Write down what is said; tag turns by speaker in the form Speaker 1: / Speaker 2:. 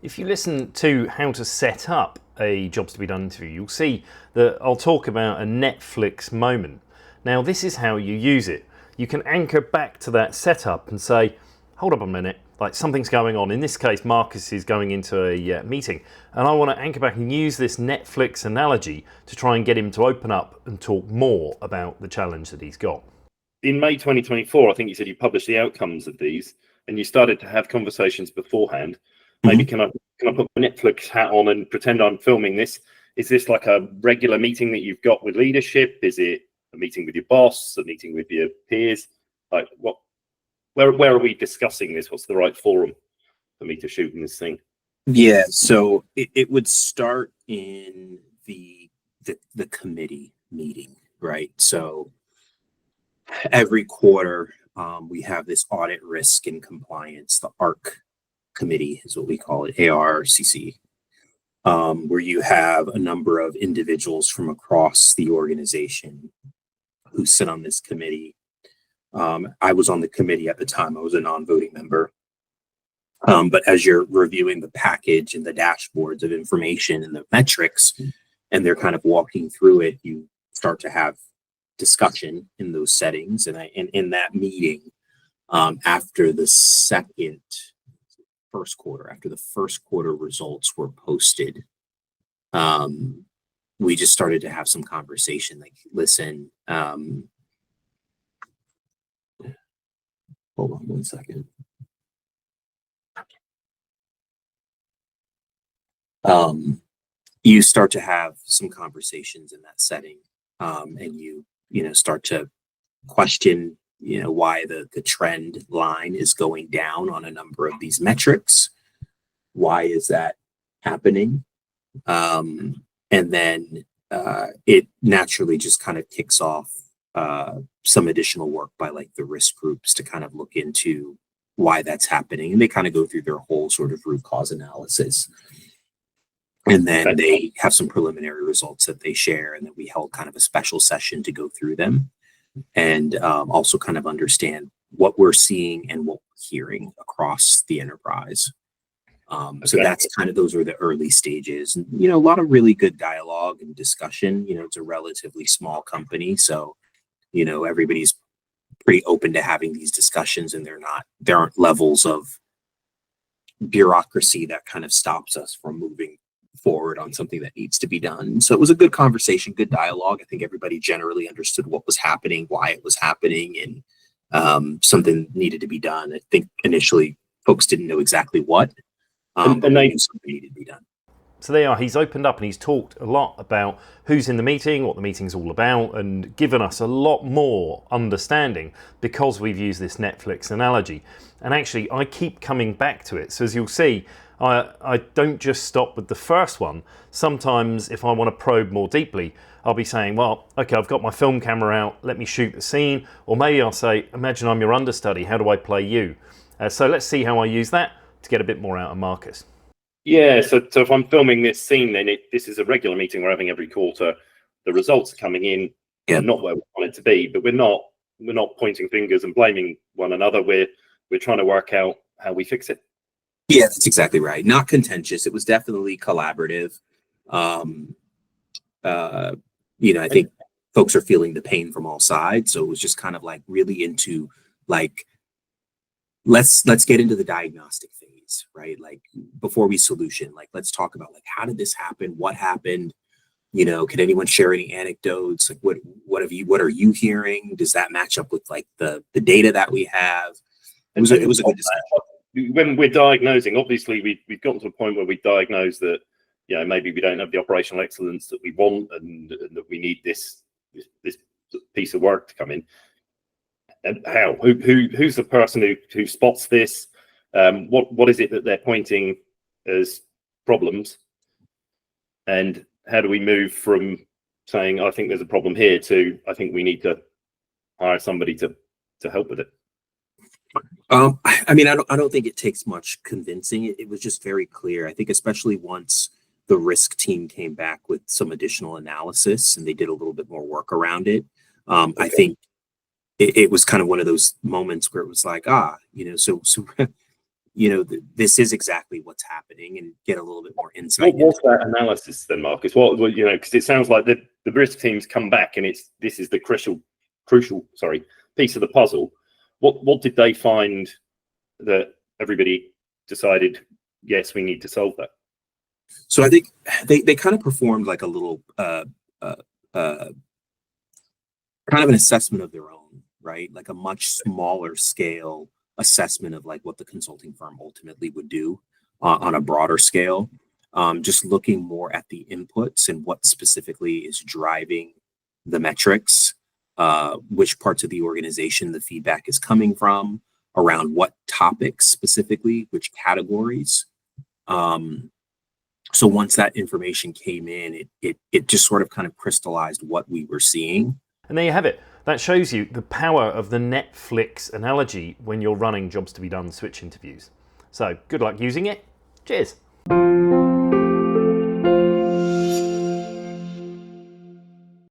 Speaker 1: If you listen to how to set up a jobs to be done interview, you'll see that I'll talk about a Netflix moment. Now, this is how you use it. You can anchor back to that setup and say, hold up a minute, like something's going on. In this case, Marcus is going into a meeting, and I want to anchor back and use this Netflix analogy to try and get him to open up and talk more about the challenge that he's got.
Speaker 2: In May 2024, I think you said you published the outcomes of these, and you started to have conversations beforehand. Maybe can I put my Netflix hat on and pretend I'm filming this? Is this like a regular meeting that you've got with leadership? Is it a meeting with your boss, a meeting with your peers? Like what? Where are we discussing this? What's the right forum for me to shoot in this thing?
Speaker 3: Yeah, so it would start in the committee meeting, right? So every quarter we have this audit, risk, and compliance, the ARC committee is what we call it, ARCC, where you have a number of individuals from across the organization who sit on this committee. I was on the committee at the time. I was a non-voting member. But as you're reviewing the package and the dashboards of information and the metrics, and they're kind of walking through it, you start to have discussion in those settings. And in that meeting, after the first quarter results were posted, we just started to have some conversation. Like, listen, hold on one second. You start to have some conversations in that setting, and you start to question why the trend line is going down on a number of these metrics. Why is that happening? And then it naturally just kind of kicks off some additional work by like the risk groups to kind of look into why that's happening. And they kind of go through their whole sort of root cause analysis. And then they have some preliminary results that they share, and then we held kind of a special session to go through them and also kind of understand what we're seeing and what we're hearing across the enterprise. So that's kind of, those are the early stages. And, a lot of really good dialogue and discussion. It's a relatively small company, so, everybody's pretty open to having these discussions, and there aren't levels of bureaucracy that kind of stops us from moving forward on something that needs to be done. So it was a good conversation, good dialogue. I think everybody generally understood what was happening, why it was happening, and something needed to be done. I think initially folks didn't know exactly what, but they knew something needed to be done.
Speaker 1: So there you are. He's opened up and he's talked a lot about who's in the meeting, what the meeting's all about, and given us a lot more understanding because we've used this Netflix analogy. And actually, I keep coming back to it. So as you'll see, I don't just stop with the first one. Sometimes if I want to probe more deeply, I'll be saying, well, okay, I've got my film camera out, let me shoot the scene. Or maybe I'll say, imagine I'm your understudy, how do I play you? So let's see how I use that to get a bit more out of Marcus.
Speaker 2: Yeah, so if I'm filming this scene, then this is a regular meeting we're having every quarter. The results are coming in, not where we want it to be, but we're not pointing fingers and blaming one another. We're trying to work out how we fix it.
Speaker 3: Yeah, that's exactly right. Not contentious. It was definitely collaborative. I think folks are feeling the pain from all sides. So it was just kind of like really into like, let's get into the diagnostic phase, right? Like before we solution, like let's talk about like, how did this happen? What happened? Can anyone share any anecdotes? Like what are you hearing? Does that match up with like the data that we have? It was a good discussion.
Speaker 2: When we're diagnosing, obviously we've gotten to a point where we diagnose that maybe we don't have the operational excellence that we want, and that we need this piece of work to come in. And how? Who's the person who spots this? What is it that they're pointing as problems? And how do we move from saying I think there's a problem here to I think we need to hire somebody to help with it?
Speaker 3: I don't think it takes much convincing. It was just very clear. I think especially once the risk team came back with some additional analysis and they did a little bit more work around it. I think it was kind of one of those moments where it was like, so this is exactly what's happening, and get a little bit more insight.
Speaker 2: What was that analysis then, Marcus? What because it sounds like the risk teams come back and this is the crucial piece of the puzzle. What did they find that everybody decided, yes, we need to solve that?
Speaker 3: So I think they kind of performed like a little kind of an assessment of their own, right? Like a much smaller scale assessment of like what the consulting firm ultimately would do on a broader scale. Just looking more at the inputs and what specifically is driving the metrics, which parts of the organization the feedback is coming from, around what topics specifically, which categories. So once that information came in, it just sort of kind of crystallized what we were seeing.
Speaker 1: And there you have it. That shows you the power of the Netflix analogy when you're running jobs to be done switch interviews. So good luck using it. Cheers.